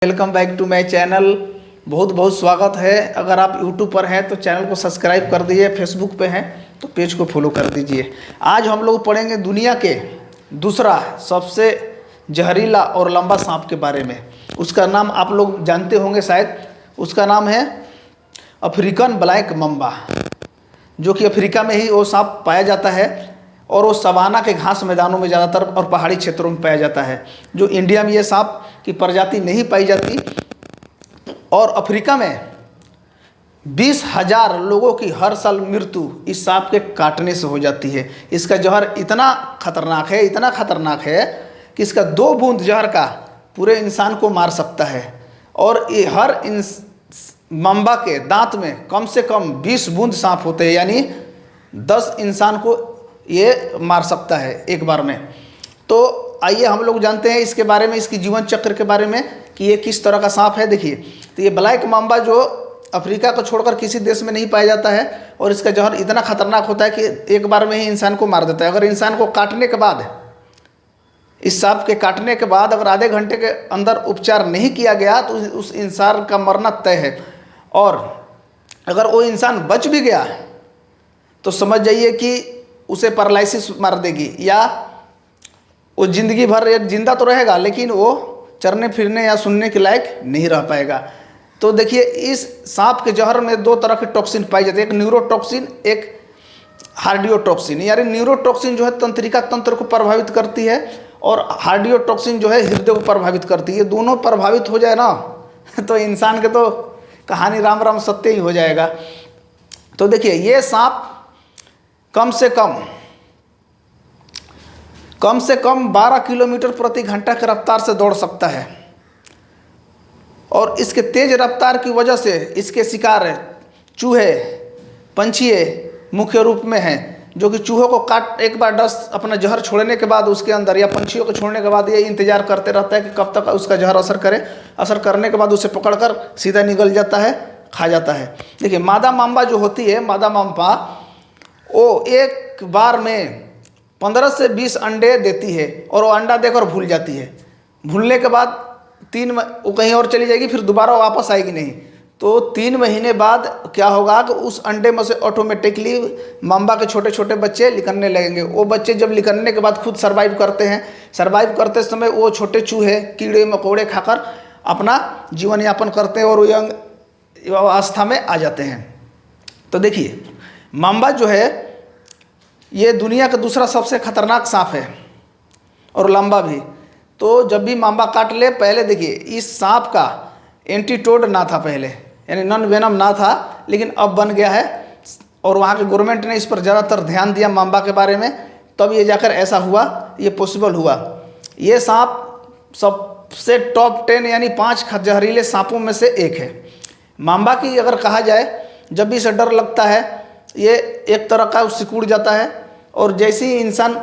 Welcome back to my channel. बहुत बहुत स्वागत है। अगर आप यूट्यूब पर हैं तो चैनल को सब्सक्राइब कर दीजिए, फेसबुक पे हैं तो पेज को फॉलो कर दीजिए। आज हम लोग पढ़ेंगे दुनिया के दूसरा सबसे जहरीला और लंबा सांप के बारे में। उसका नाम आप लोग जानते होंगे शायद। उसका नाम है अफ्रीकन ब्लैक मम्बा, जो कि अफ्रीका में ही वो सांप पाया जाता है और वो सवाना के घास मैदानों में ज़्यादातर और पहाड़ी क्षेत्रों में पाया जाता है। जो इंडिया में ये सांप की प्रजाति नहीं पाई जाती। और अफ्रीका में 20,000 लोगों की हर साल मृत्यु इस सांप के काटने से हो जाती है। इसका जहर इतना खतरनाक है कि इसका 2 बूंद जहर का पूरे इंसान को मार सकता है। और ये हर मम्बा के दांत में कम से कम 20 बूंद सांप होते हैं, यानी 10 इंसान को ये मार सकता है एक बार में। तो आइए हम लोग जानते हैं इसके बारे में, इसकी जीवन चक्र के बारे में कि ये किस तरह का सांप है। देखिए, तो ये ब्लैक मम्बा जो अफ्रीका को छोड़कर किसी देश में नहीं पाया जाता है और इसका जहर इतना खतरनाक होता है कि एक बार में ही इंसान को मार देता है। अगर इंसान को काटने के बाद, इस सांप के काटने के बाद अगर आधे घंटे के अंदर उपचार नहीं किया गया तो उस इंसान का मरना तय है। और अगर वो इंसान बच भी गया तो समझ जाइए कि उसे पैरालिसिस मार देगी, या वो ज़िंदगी भर एक जिंदा तो रहेगा लेकिन वो चरने फिरने या सुनने के लायक नहीं रह पाएगा। तो देखिए, इस सांप के जहर में 2 तरह के टॉक्सिन पाई जाती है, एक न्यूरोटॉक्सिन, एक हार्डियोटॉक्सिन। यानी न्यूरोटॉक्सिन जो है तंत्रिका तंत्र को प्रभावित करती है और हार्डियोटॉक्सिन जो है हृदय को प्रभावित करती है। ये दोनों प्रभावित हो जाए ना तो इंसान के तो कहानी राम राम सत्य ही हो जाएगा। तो देखिए, ये सांप कम से कम 12 किलोमीटर प्रति घंटा की रफ्तार से दौड़ सकता है। और इसके तेज रफ्तार की वजह से इसके शिकार चूहे, पंछी मुख्य रूप में हैं, जो कि चूहों को काट एक बार डस अपना जहर छोड़ने के बाद उसके अंदर, या पंछियों को छोड़ने के बाद ये इंतजार करते रहता है कि कब तक उसका जहर असर करे। असर करने के बाद उसे पकड़कर सीधा निगल जाता है, खा जाता है। देखिए, मादा मम्बा जो होती है, मादा मम्बा वो एक बार में 15 से 20 अंडे देती है और वो अंडा देकर भूल जाती है। भूलने के बाद वो कहीं और चली जाएगी, फिर दोबारा वापस आएगी नहीं। तो 3 महीने बाद क्या होगा कि उस अंडे में से ऑटोमेटिकली मम्बा के छोटे छोटे बच्चे निकलने लगेंगे। वो बच्चे जब निकलने के बाद खुद सर्वाइव करते हैं। सर्वाइव करते समय वो छोटे चूहे कीड़े मकोड़े खाकर अपना जीवन यापन करते हैं और वो यंग अवस्था में आ जाते हैं। तो देखिए, मम्बा जो है ये दुनिया का दूसरा सबसे खतरनाक सांप है और लंबा भी। तो जब भी मम्बा काट ले, पहले देखिए, इस सांप का एंटीटोड ना था पहले, यानी नॉन वेनम ना था, लेकिन अब बन गया है। और वहाँ के गवर्नमेंट ने इस पर ज़्यादातर ध्यान दिया मम्बा के बारे में, तब ये जाकर ऐसा हुआ, ये पॉसिबल हुआ। ये सांप सबसे टॉप 10 यानी 5 जहरीले सांपों में से एक है। मम्बा की अगर कहा जाए, जब भी इसे डर लगता है ये एक तरह का सिकुड़ जाता है और जैसे ही इंसान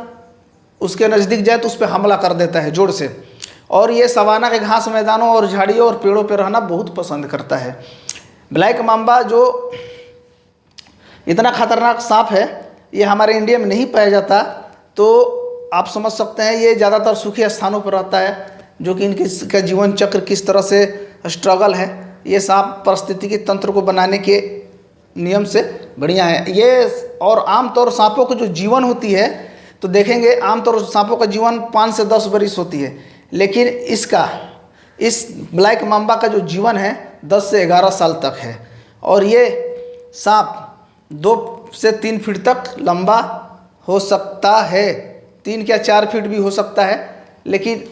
उसके नज़दीक जाए तो उस पर हमला कर देता है जोर से। और ये सवाना के घास मैदानों और झाड़ियों और पेड़ों पर रहना बहुत पसंद करता है। ब्लैक मम्बा जो इतना खतरनाक सांप है, ये हमारे इंडिया में नहीं पाया जाता। तो आप समझ सकते हैं ये ज़्यादातर सूखे स्थानों पर रहता है, जो कि इनका जीवन चक्र किस तरह से स्ट्रगल है। ये सांप पारिस्थितिकी तंत्र को बनाने के नियम से बढ़िया है ये। और आमतौर सांपों की जो जीवन होती है तो देखेंगे, आमतौर सांपों का जीवन 5 से 10 बरिस होती है, लेकिन इस ब्लैक मम्बा का जो जीवन है 10 से 11 साल तक है। और ये सांप 2 से 3 फीट तक लंबा हो सकता है, 3 या 4 फीट भी हो सकता है। लेकिन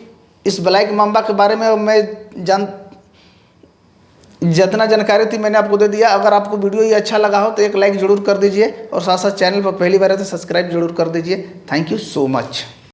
इस ब्लैक मम्बा के बारे में मैं जितना जानकारी थी मैंने आपको दे दिया। अगर आपको वीडियो ये अच्छा लगा हो तो एक लाइक ज़रूर कर दीजिए और साथ साथ चैनल पर पहली बार है तो सब्सक्राइब जरूर कर दीजिए। Thank you so much.